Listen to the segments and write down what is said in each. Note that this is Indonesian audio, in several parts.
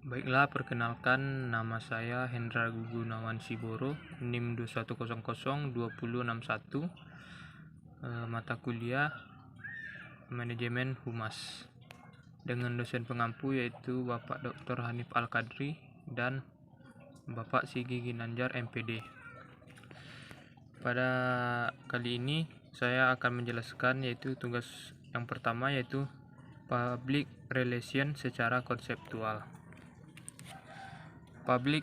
Baiklah, perkenalkan nama saya Hendra Gunawan Siboro, NIM 21002061, mata kuliah Manajemen Humas, dengan dosen pengampu yaitu Bapak Dr. Hanif Al-Kadri dan Bapak Sigi Ginanjar MPD. Pada kali ini saya akan menjelaskan yaitu tugas yang pertama yaitu Public Relation secara konseptual. Public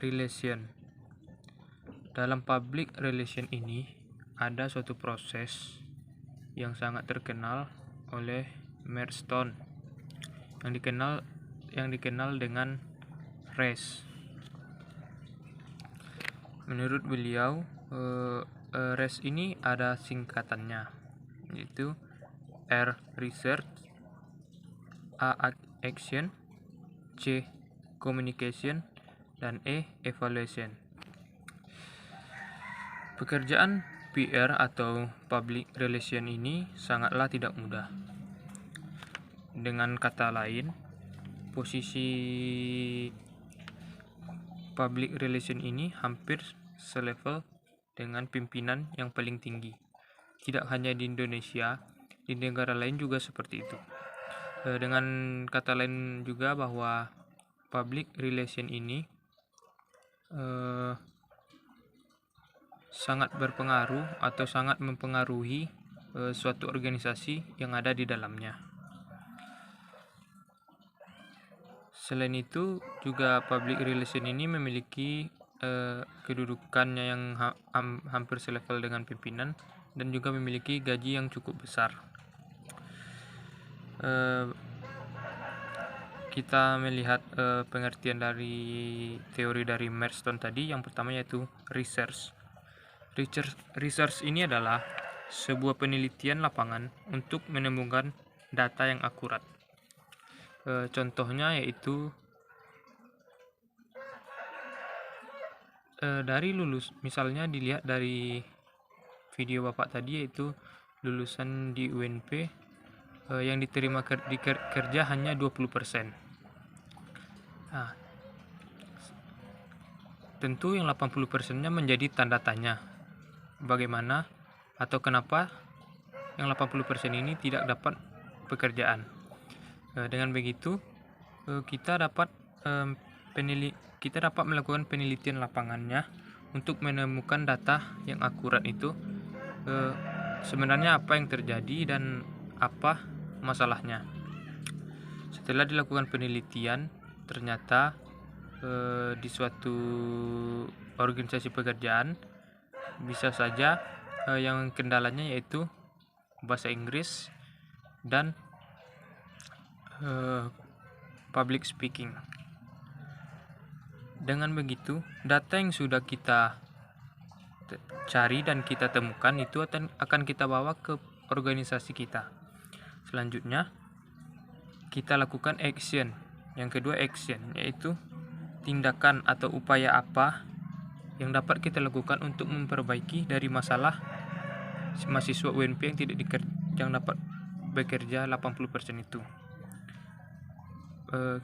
Relation. Dalam public relation ini ada suatu proses yang sangat terkenal oleh Merstone yang dikenal dengan RES. Menurut beliau, RES ini ada singkatannya, yaitu R Research, A Action, C Communication, dan E Evaluation. Pekerjaan PR atau Public Relation ini sangatlah tidak mudah. Dengan kata lain, posisi Public Relation ini hampir selevel dengan pimpinan yang paling tinggi. Tidak hanya di Indonesia, di negara lain juga seperti itu. Dengan kata lain juga bahwa Public Relation ini sangat berpengaruh atau sangat mempengaruhi suatu organisasi yang ada di dalamnya. Selain itu, juga public relation ini memiliki kedudukannya yang hampir selevel dengan pimpinan dan juga memiliki gaji yang cukup besar. Kita melihat pengertian dari teori dari Merstone tadi. Yang pertama yaitu research. Research ini adalah sebuah penelitian lapangan untuk menemukan data yang akurat. Contohnya yaitu misalnya dilihat dari video Bapak tadi, yaitu lulusan di UNP yang diterima kerja hanya 20%. Nah, tentu yang 80%-nya menjadi tanda tanya. Bagaimana atau kenapa yang 80% ini tidak dapat pekerjaan? Dengan begitu, kita dapat melakukan penelitian lapangannya untuk menemukan data yang akurat itu. Sebenarnya apa yang terjadi dan apa masalahnya. Setelah dilakukan penelitian, ternyata di suatu organisasi pekerjaan bisa saja yang kendalanya yaitu bahasa Inggris dan public speaking. Dengan begitu, data yang sudah kita cari dan kita temukan itu akan kita bawa ke organisasi kita. Selanjutnya, kita lakukan action. Yang kedua action, yaitu tindakan atau upaya apa yang dapat kita lakukan untuk memperbaiki dari masalah mahasiswa UNP yang dapat bekerja 80% itu.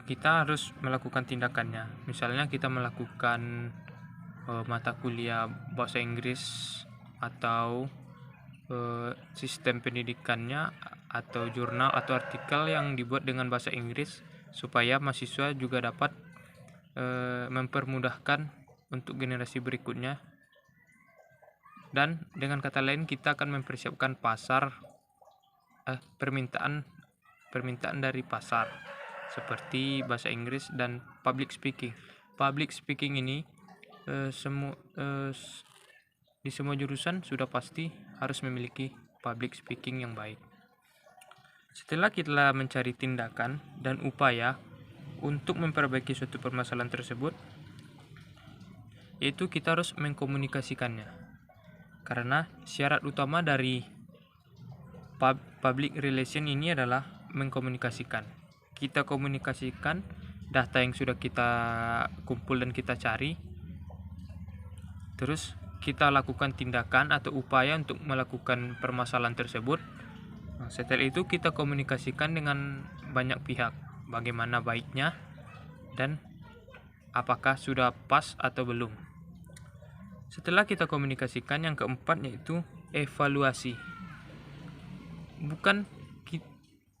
Kita harus melakukan tindakannya. Misalnya kita melakukan mata kuliah bahasa Inggris atau sistem pendidikannya atau jurnal atau artikel yang dibuat dengan bahasa Inggris supaya mahasiswa juga dapat mempermudahkan untuk generasi berikutnya. Dan dengan kata lain, kita akan mempersiapkan permintaan dari pasar seperti bahasa Inggris dan public speaking. Public speaking ini di semua jurusan sudah pasti harus memiliki public speaking yang baik. Setelah kita mencari tindakan dan upaya untuk memperbaiki suatu permasalahan tersebut, yaitu kita harus mengkomunikasikannya. Karena syarat utama dari public relation ini adalah mengkomunikasikan. Kita komunikasikan data yang sudah kita kumpul dan kita cari, terus kita lakukan tindakan atau upaya untuk melakukan permasalahan tersebut. Setelah itu kita komunikasikan dengan banyak pihak, bagaimana baiknya dan apakah sudah pas atau belum. Setelah kita komunikasikan, yang keempat yaitu evaluasi.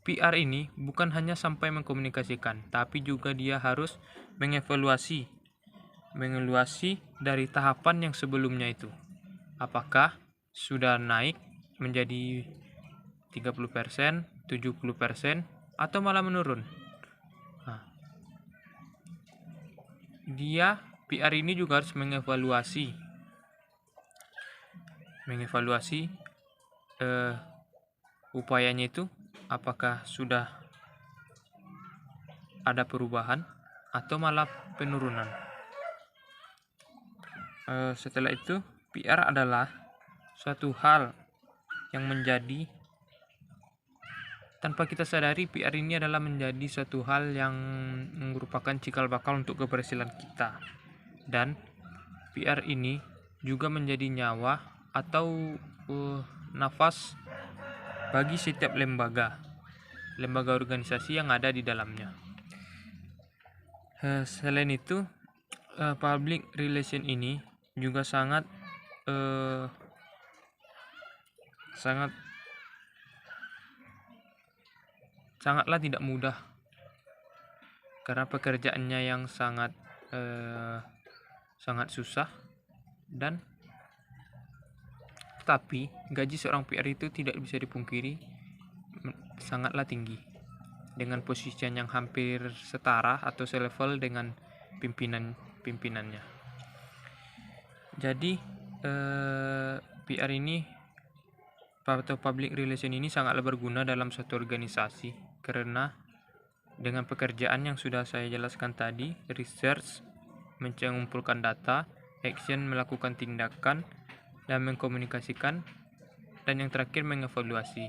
PR ini bukan hanya sampai mengkomunikasikan, tapi juga dia harus mengevaluasi dari tahapan yang sebelumnya itu. Apakah sudah naik menjadi 30%, 70%, atau malah menurun. Nah, PR ini juga harus mengevaluasi upayanya itu, apakah sudah ada perubahan atau malah penurunan. Setelah itu, PR adalah suatu hal yang menjadi, tanpa kita sadari, PR ini adalah menjadi suatu hal yang merupakan cikal bakal untuk keberhasilan kita. Dan PR ini juga menjadi nyawa atau nafas bagi setiap lembaga organisasi yang ada di dalamnya. Selain itu, public relation ini juga sangatlah tidak mudah, karena pekerjaannya yang sangat susah, dan tetapi gaji seorang PR itu tidak bisa dipungkiri sangatlah tinggi, dengan posisi yang hampir setara atau selevel dengan pimpinannya. Jadi PR ini atau public relation ini sangatlah berguna dalam suatu organisasi, karena dengan pekerjaan yang sudah saya jelaskan tadi, research, mengumpulkan data, action, melakukan tindakan, dan mengkomunikasikan, dan yang terakhir mengevaluasi.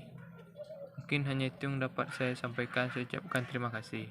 Mungkin hanya itu yang dapat saya sampaikan. Saya ucapkan terima kasih.